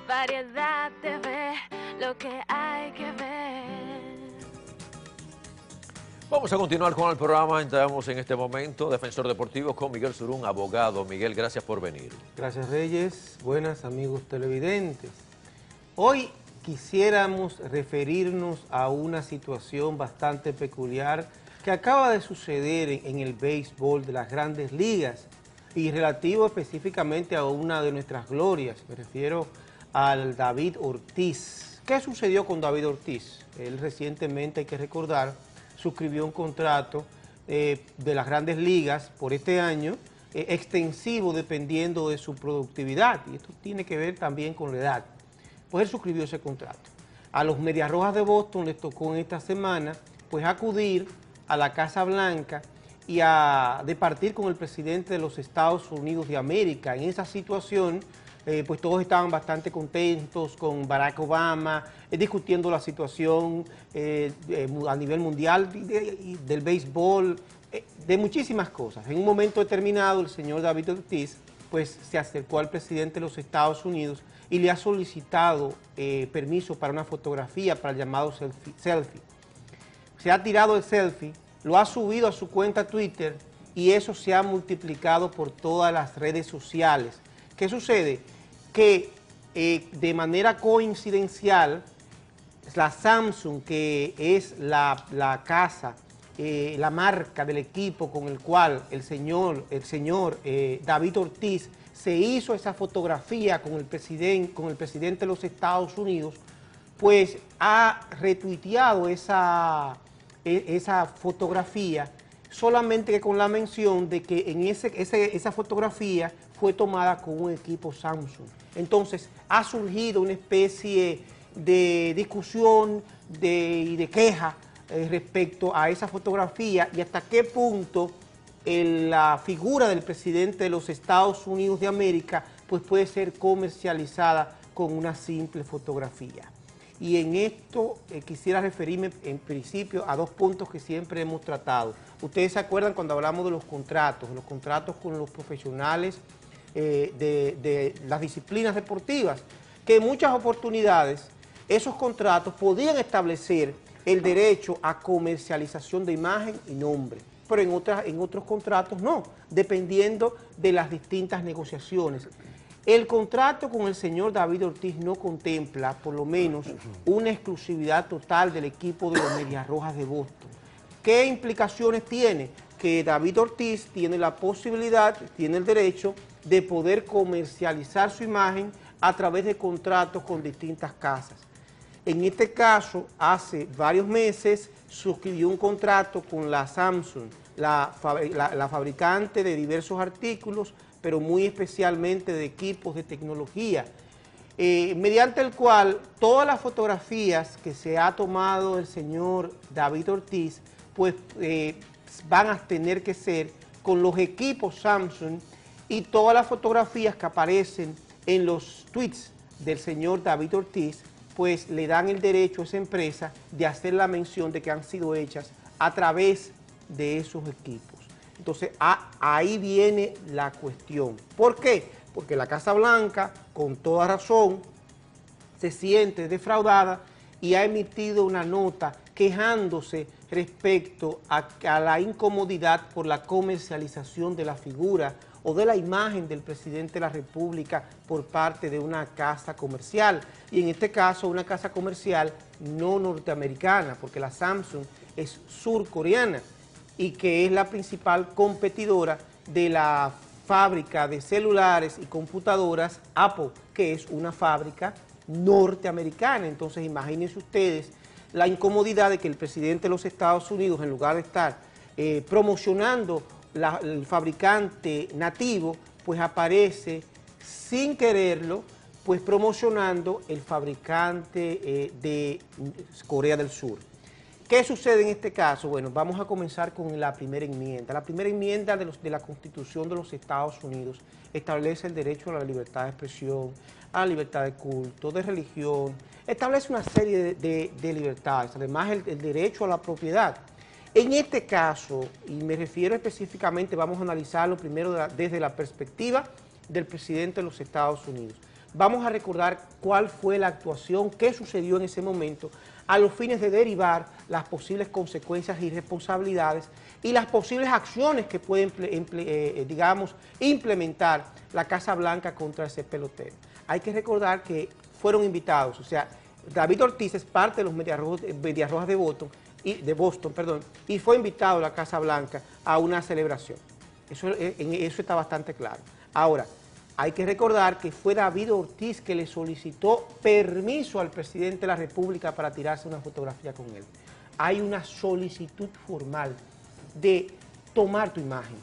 Variedad TV, lo que hay que ver. Vamos a continuar con el programa. Entramos en este momento, Defensor Deportivo, con Miguel Surún, abogado. Miguel, gracias por venir. Gracias, Reyes. Buenas, amigos televidentes. Hoy quisiéramos referirnos a una situación bastante peculiar que acaba de suceder en el béisbol de las Grandes Ligas y relativo específicamente a una de nuestras glorias. Me refiero al David Ortiz. ¿Qué sucedió con David Ortiz? Él recientemente, hay que recordar, suscribió un contrato de las Grandes Ligas por este año, extensivo dependiendo de su productividad, y esto tiene que ver también con la edad. Pues él suscribió ese contrato. A los Medias Rojas de Boston les tocó en esta semana pues acudir a la Casa Blanca y a departir con el presidente de los Estados Unidos de América. En esa situación pues todos estaban bastante contentos con Barack Obama, discutiendo la situación a nivel mundial del béisbol, de muchísimas cosas. En un momento determinado el señor David Ortiz pues se acercó al presidente de los Estados Unidos y le ha solicitado permiso para una fotografía, para el llamado selfie. Se ha tirado el selfie, lo ha subido a su cuenta Twitter y eso se ha multiplicado por todas las redes sociales. ¿Qué sucede? Que de manera coincidencial, la Samsung, que es la casa, la marca del equipo con el cual el señor David Ortiz se hizo esa fotografía con el presidente de los Estados Unidos, pues ha retuiteado esa fotografía, solamente que con la mención de que en esa fotografía fue tomada con un equipo Samsung. Entonces ha surgido una especie de discusión y de queja respecto a esa fotografía y hasta qué punto la figura del presidente de los Estados Unidos de América pues puede ser comercializada con una simple fotografía. Y en esto quisiera referirme en principio a dos puntos que siempre hemos tratado. Ustedes se acuerdan cuando hablamos de los contratos con los profesionales de las disciplinas deportivas, que en muchas oportunidades esos contratos podían establecer el derecho a comercialización de imagen y nombre, pero en otros contratos no, dependiendo de las distintas negociaciones. El contrato con el señor David Ortiz no contempla, por lo menos, una exclusividad total del equipo de los Medias Rojas de Boston. ¿Qué implicaciones tiene? Que David Ortiz tiene la posibilidad, tiene el derecho de poder comercializar su imagen a través de contratos con distintas casas. En este caso, hace varios meses suscribió un contrato con la Samsung, la fabricante de diversos artículos, pero muy especialmente de equipos de tecnología, mediante el cual todas las fotografías que se ha tomado el señor David Ortiz, pues van a tener que ser con los equipos Samsung, y todas las fotografías que aparecen en los tweets del señor David Ortiz, pues le dan el derecho a esa empresa de hacer la mención de que han sido hechas a través de esos equipos. Entonces, ahí viene la cuestión. ¿Por qué? Porque la Casa Blanca, con toda razón, se siente defraudada y ha emitido una nota quejándose respecto a la incomodidad por la comercialización de la figura o de la imagen del presidente de la República por parte de una casa comercial, y en este caso una casa comercial no norteamericana, porque la Samsung es surcoreana y que es la principal competidora de la fábrica de celulares y computadoras Apple, que es una fábrica norteamericana. Entonces imagínense ustedes la incomodidad de que el presidente de los Estados Unidos, en lugar de estar promocionando el fabricante nativo, pues aparece sin quererlo, pues promocionando el fabricante de Corea del Sur. ¿Qué sucede en este caso? Bueno, vamos a comenzar con la primera enmienda. La primera enmienda de la Constitución de los Estados Unidos establece el derecho a la libertad de expresión, a la libertad de culto, de religión, establece una serie de libertades, además el derecho a la propiedad. En este caso, y me refiero específicamente, vamos a analizarlo primero desde la perspectiva del presidente de los Estados Unidos. vamos a recordar cuál fue la actuación, qué sucedió en ese momento, a los fines de derivar las posibles consecuencias y responsabilidades y las posibles acciones que puede, digamos, implementar la Casa Blanca contra ese pelotero. Hay que recordar que fueron invitados, o sea, David Ortiz es parte de los Medias Rojas de Boston, y fue invitado a la Casa Blanca a una celebración. Eso está bastante claro. Ahora, hay que recordar que fue David Ortiz que le solicitó permiso al presidente de la República para tirarse una fotografía con él. Hay una solicitud formal de tomar tu imagen.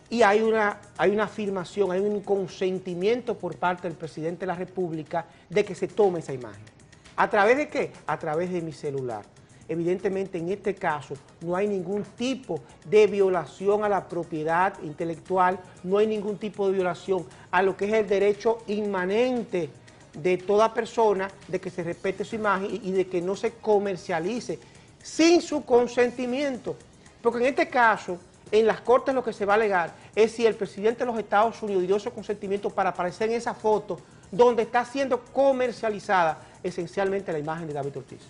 Y hay una afirmación, hay un consentimiento por parte del presidente de la República de que se tome esa imagen. ¿A través de qué? A través de mi celular. Evidentemente, en este caso, no hay ningún tipo de violación a la propiedad intelectual, no hay ningún tipo de violación a lo que es el derecho inmanente de toda persona de que se respete su imagen y de que no se comercialice sin su consentimiento. Porque en este caso, en las cortes lo que se va a alegar es si el presidente de los Estados Unidos dio su consentimiento para aparecer en esa foto donde está siendo comercializada esencialmente la imagen de David Ortiz.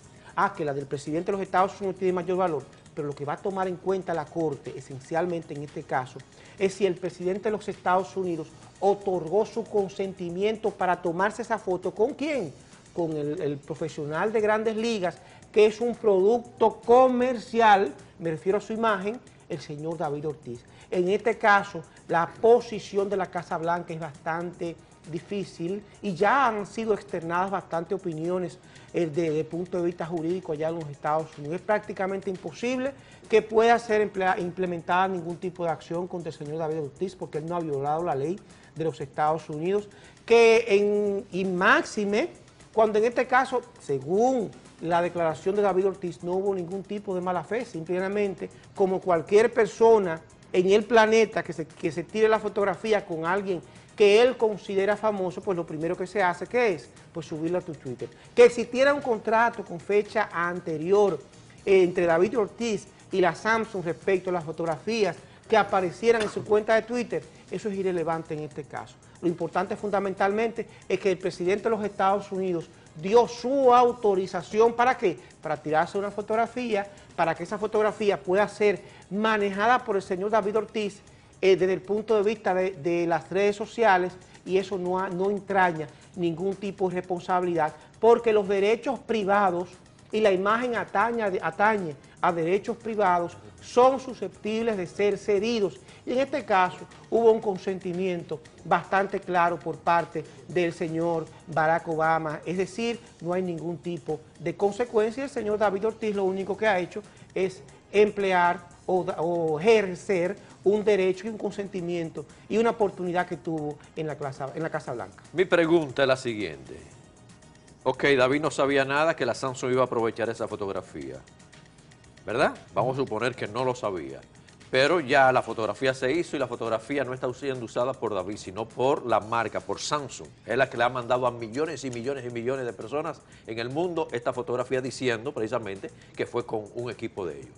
Que la del presidente de los Estados Unidos tiene mayor valor, pero lo que va a tomar en cuenta la Corte, esencialmente en este caso, es si el presidente de los Estados Unidos otorgó su consentimiento para tomarse esa foto. ¿Con quién? Con el profesional de Grandes Ligas, que es un producto comercial, me refiero a su imagen, el señor David Ortiz. En este caso, la posición de la Casa Blanca es bastante difícil y ya han sido externadas bastantes opiniones desde el punto de vista jurídico allá en los Estados Unidos. Es prácticamente imposible que pueda ser implementada ningún tipo de acción contra el señor David Ortiz porque él no ha violado la ley de los Estados Unidos, y máxime cuando en este caso, según la declaración de David Ortiz, no hubo ningún tipo de mala fe, simplemente como cualquier persona en el planeta que se tire la fotografía con alguien que él considera famoso, pues lo primero que se hace, ¿qué es? Pues subirlo a tu Twitter. Que existiera un contrato con fecha anterior entre David Ortiz y la Samsung respecto a las fotografías que aparecieran en su cuenta de Twitter, eso es irrelevante en este caso. Lo importante fundamentalmente es que el presidente de los Estados Unidos dio su autorización, ¿para qué? Para tirarse una fotografía, para que esa fotografía pueda ser manejada por el señor David Ortiz desde el punto de vista de las redes sociales, y eso no entraña ningún tipo de responsabilidad, porque los derechos privados y la imagen atañe a derechos privados son susceptibles de ser cedidos. Y en este caso hubo un consentimiento bastante claro por parte del señor Barack Obama, es decir, no hay ningún tipo de consecuencia. El señor David Ortiz lo único que ha hecho es emplear o ejercer un derecho y un consentimiento y una oportunidad que tuvo en la Casa Blanca. Mi pregunta es la siguiente. Ok, David no sabía nada que la Samsung iba a aprovechar esa fotografía, ¿verdad? Vamos a suponer que no lo sabía. Pero ya la fotografía se hizo y la fotografía no está siendo usada por David, sino por la marca, por Samsung. Es la que le ha mandado a millones y millones y millones de personas en el mundo esta fotografía diciendo precisamente que fue con un equipo de ellos.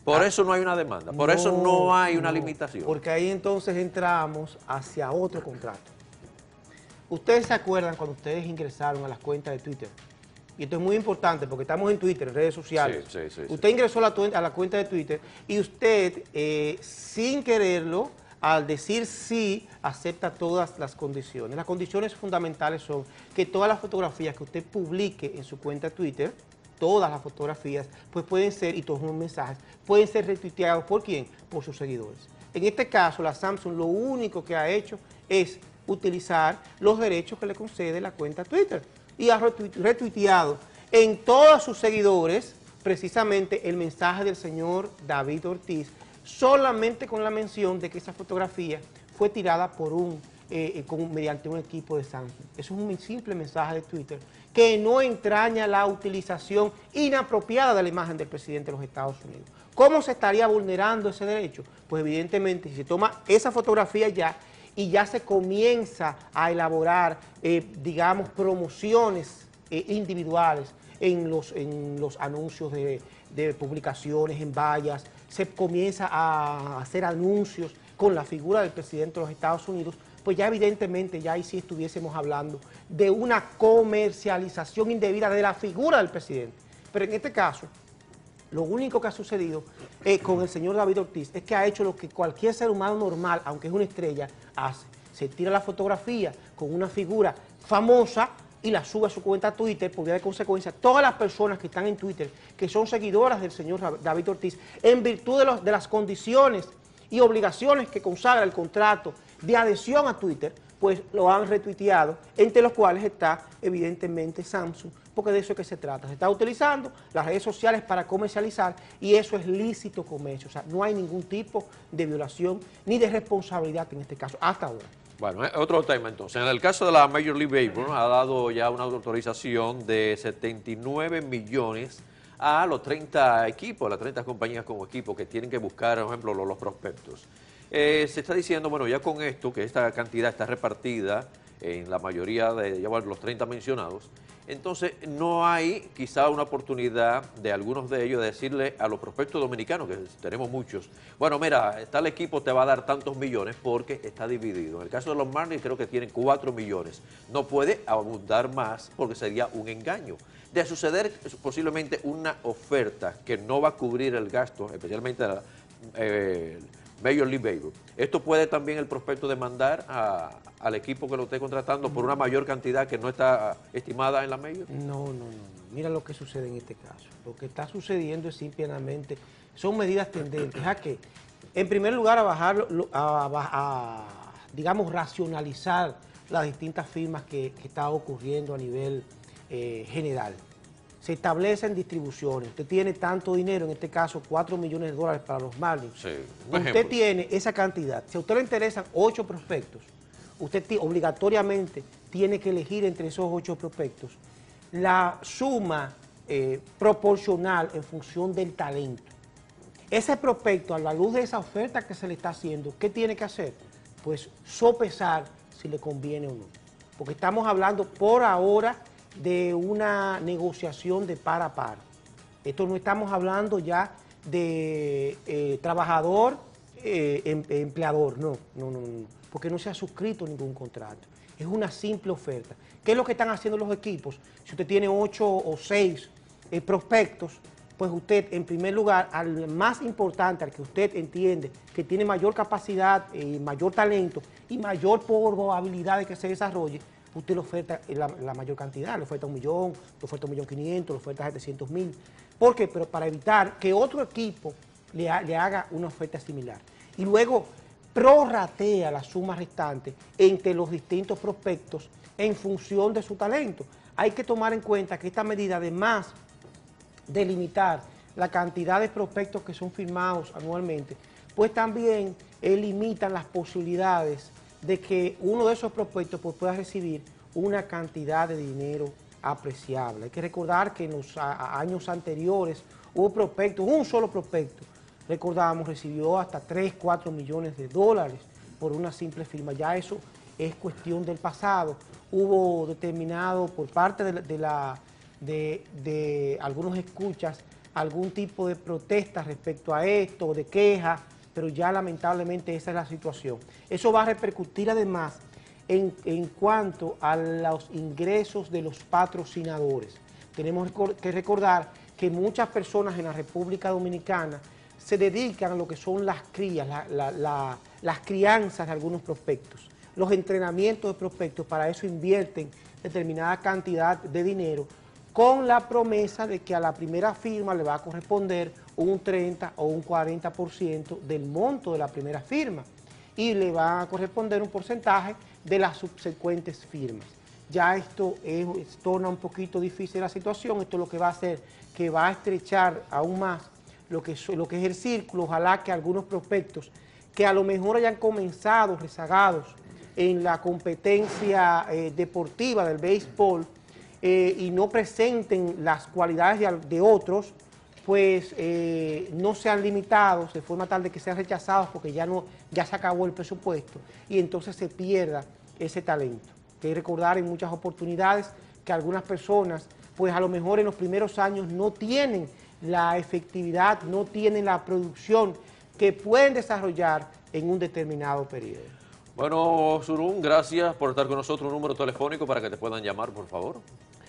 Por eso no hay una demanda, por eso no hay una limitación. Porque ahí entonces entramos hacia otro contrato. Ustedes se acuerdan cuando ustedes ingresaron a las cuentas de Twitter, y esto es muy importante porque estamos en Twitter, en redes sociales. Sí. Usted ingresó a la cuenta de Twitter y usted, sin quererlo, al decir sí, acepta todas las condiciones. Las condiciones fundamentales son que todas las fotografías que usted publique en su cuenta de Twitter, todas las fotografías, pues pueden ser, y todos los mensajes, pueden ser retuiteados ¿por quién? Por sus seguidores. En este caso, la Samsung lo único que ha hecho es utilizar los derechos que le concede la cuenta Twitter y ha retuiteado en todos sus seguidores precisamente el mensaje del señor David Ortiz, solamente con la mención de que esa fotografía fue tirada por mediante un equipo de Samsung. Eso es un simple mensaje de Twitter que no entraña la utilización inapropiada de la imagen del presidente de los Estados Unidos. ¿Cómo se estaría vulnerando ese derecho? Pues evidentemente si se toma esa fotografía y ya se comienza a elaborar, digamos, promociones individuales en los anuncios de publicaciones, en vallas, se comienza a hacer anuncios con la figura del presidente de los Estados Unidos, pues ya evidentemente ya ahí sí estuviésemos hablando de una comercialización indebida de la figura del presidente. Pero en este caso, lo único que ha sucedido con el señor David Ortiz es que ha hecho lo que cualquier ser humano normal, aunque es una estrella, hace. Se tira la fotografía con una figura famosa y la sube a su cuenta Twitter. Por vía de consecuencia, todas las personas que están en Twitter, que son seguidoras del señor David Ortiz, en virtud de las condiciones y obligaciones que consagra el contrato de adhesión a Twitter, pues lo han retuiteado, entre los cuales está evidentemente Samsung, porque de eso es que se trata. Se está utilizando las redes sociales para comercializar y eso es lícito comercio. O sea, no hay ningún tipo de violación ni de responsabilidad en este caso, hasta ahora. Bueno, otro tema entonces. En el caso de la Major League Baseball, ha dado ya una autorización de 79 millones a los 30 equipos, las 30 compañías como equipo que tienen que buscar, por ejemplo, los prospectos. Se está diciendo, bueno, ya con esto, que esta cantidad está repartida en la mayoría de los 30 mencionados, entonces no hay quizá una oportunidad de algunos de ellos de decirle a los prospectos dominicanos, que tenemos muchos, bueno, mira, tal equipo te va a dar tantos millones porque está dividido. En el caso de los Marlins creo que tienen 4 millones. No puede abundar más porque sería un engaño. De suceder posiblemente una oferta que no va a cubrir el gasto, especialmente la Major League Baseball, esto puede también el prospecto demandar al equipo que lo esté contratando por una mayor cantidad que no está estimada en la Major. No. Mira lo que sucede en este caso. Lo que está sucediendo es simplemente, son medidas tendentes a que, en primer lugar, digamos, racionalizar las distintas firmas que está ocurriendo a nivel general. Se establecen distribuciones. Usted tiene tanto dinero, en este caso 4 millones de dólares para los Marlins. Sí, usted tiene esa cantidad. Si a usted le interesan 8 prospectos, usted obligatoriamente tiene que elegir entre esos 8 prospectos la suma proporcional en función del talento. Ese prospecto, a la luz de esa oferta que se le está haciendo, ¿qué tiene que hacer? Pues sopesar si le conviene o no. Porque estamos hablando por ahora de una negociación de par a par. Esto no estamos hablando ya de trabajador, empleador, no, porque no se ha suscrito ningún contrato. Es una simple oferta. ¿Qué es lo que están haciendo los equipos? Si usted tiene 8 o 6 prospectos, pues usted, en primer lugar, al más importante, al que usted entiende que tiene mayor capacidad, mayor talento y mayor probabilidad de que se desarrolle, usted le oferta la mayor cantidad, le oferta 1 millón, le oferta 1.500.000, le oferta 700.000. ¿Por qué? Pero para evitar que otro equipo le haga una oferta similar. Y luego prorratea la suma restante entre los distintos prospectos en función de su talento. Hay que tomar en cuenta que esta medida, además de limitar la cantidad de prospectos que son firmados anualmente, pues también limitan las posibilidades de que uno de esos prospectos pues, pueda recibir una cantidad de dinero apreciable. Hay que recordar que en los años anteriores hubo prospectos, un solo prospecto, recordamos, recibió hasta 3, 4 millones de dólares por una simple firma. Ya eso es cuestión del pasado. Hubo determinado por parte de algunos escuchas algún tipo de protesta respecto a esto, de queja, pero ya lamentablemente esa es la situación. Eso va a repercutir además en cuanto a los ingresos de los patrocinadores. Tenemos que recordar que muchas personas en la República Dominicana se dedican a lo que son las crías, las crianzas de algunos prospectos, los entrenamientos de prospectos. Para eso invierten determinada cantidad de dinero con la promesa de que a la primera firma le va a corresponder un 30 o un 40% del monto de la primera firma y le va a corresponder un porcentaje de las subsecuentes firmas. Ya esto torna un poquito difícil la situación. Esto lo que va a hacer que va a estrechar aún más lo que es el círculo. Ojalá que algunos prospectos que a lo mejor hayan comenzado rezagados en la competencia deportiva del béisbol y no presenten las cualidades de otros, pues no sean limitados de forma tal de que sean rechazados porque ya se acabó el presupuesto y entonces se pierda ese talento. Hay que recordar en muchas oportunidades que algunas personas, pues a lo mejor en los primeros años no tienen la efectividad, no tienen la producción que pueden desarrollar en un determinado periodo. Bueno, Surún, gracias por estar con nosotros. Un número telefónico para que te puedan llamar, por favor.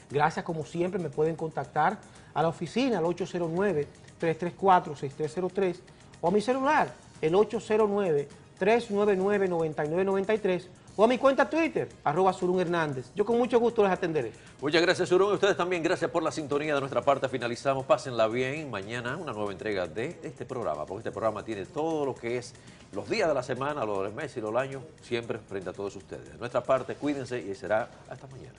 Gracias, como siempre, me pueden contactar a la oficina al 809-334-6303 o a mi celular, el 809-399-9993 o a mi cuenta Twitter, @SurunHernández. Yo con mucho gusto les atenderé. Muchas gracias, Surún. Y ustedes también, gracias por la sintonía de nuestra parte. Finalizamos. Pásenla bien. Mañana una nueva entrega de este programa, porque este programa tiene todo lo que es los días de la semana, los del mes y los del año, siempre frente a todos ustedes. De nuestra parte, cuídense y será hasta mañana.